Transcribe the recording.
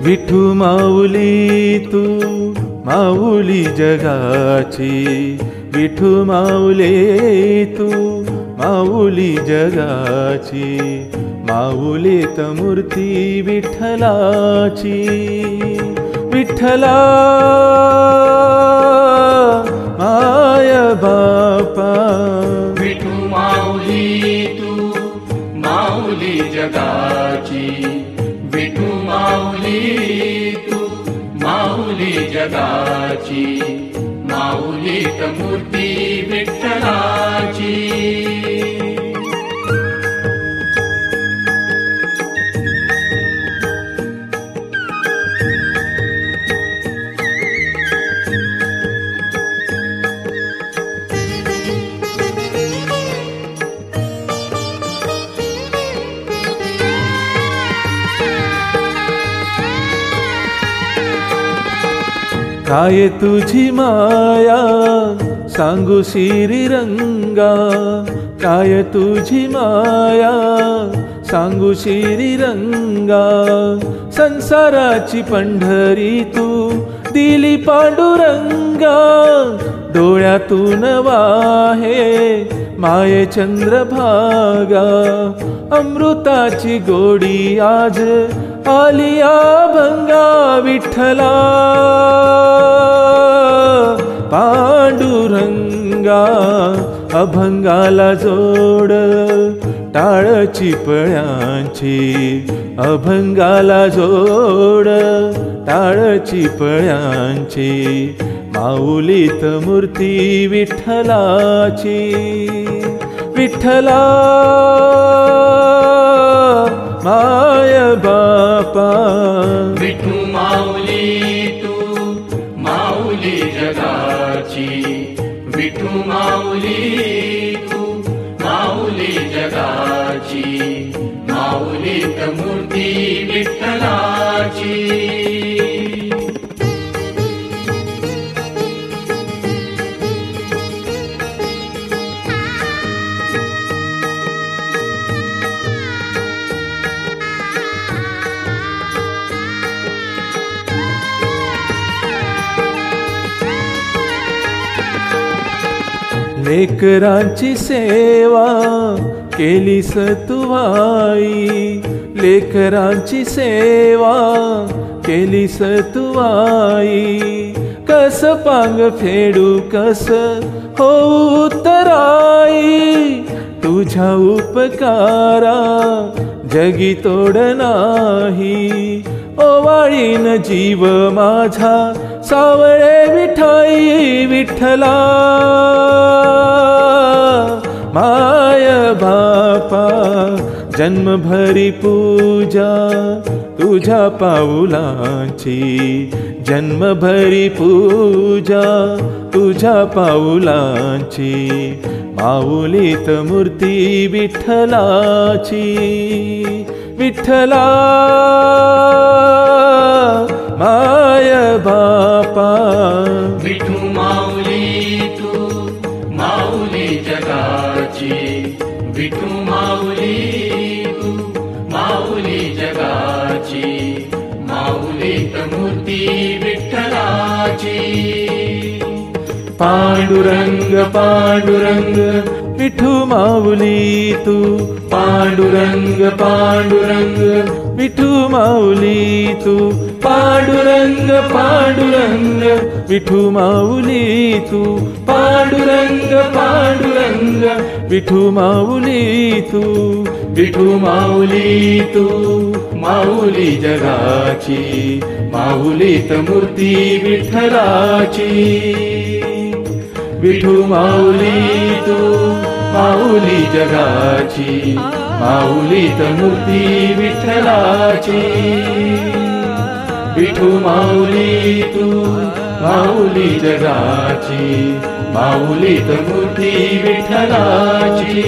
विठू माऊली तू माऊली जगाची, विठू माऊली तू माऊली जगाची, माऊलीत मूर्ती विठ्ठलाची। विठ्ठला माय बापा, विठू माऊली तू माऊली जगाची, विठू माऊली तू माऊली जगाची, माऊलीत मूर्ती विठ्ठलाची। काय तुझी माया सांगू श्रीरंगा, काय तुझी माया सांगू श्रीरंगा, संसाराची पंढरी तू दिली पांडुरंगा। डोळ्यातून वाहे माये चंद्रभागा, अमृताची गोडी आज आलिया भंगा। विठ्ठला पांडुरंगा, अभंगाला जोड टाळ चिपळ्यांची, अभंगाला जोड टाळ चिपळ्यांची, माऊलीत मूर्ती विठ्ठलाची। विठ्ठला माय बापा, विठू माऊली तू माऊली जगाची, विठू माऊली तू माऊली जगाची, माऊलीत मूर्ती विठ्ठलाची। लेकरांची सेवा केलीस तू आई, लेकरांची सेवा केलीस तू आई, कस पांग फेडू कस होऊ तराई, तुझ्या उपकारा जगी तोड नाही। ओवाळीन जीव माझा सावळे विठाई, विठ्ठला माय बापा, जन्मभरी पूजा तुझ्या पाऊलांची, जन्मभरी पूजा तुझ्या पाऊलांची, माऊलीत मूर्ती विठ्ठलाची। विठ्ठला माय बापा, विठू माऊली तू माऊली जगाची, विठू माऊली तू माऊली जगाची, माऊलीत मूर्ती विठ्ठलाची। पांडुरंग पांडुरंग विठू माऊली तू, पांडुरंग पांडुरंग विठू माऊली तू, पांडुरंग पांडुरंग विठू माऊली तू, पांडुरंग पांडुरंग विठू माऊली तू। विठू माऊली तू माऊली जगाची, माऊलीत मूर्ती विठ्ठलाची। विठू माऊली तू माऊली जगाची, माऊलीत मूर्ती विठ्ठलाची। विठू माऊली तू माऊली जगाची, माऊलीत मूर्ती विठ्ठलाची।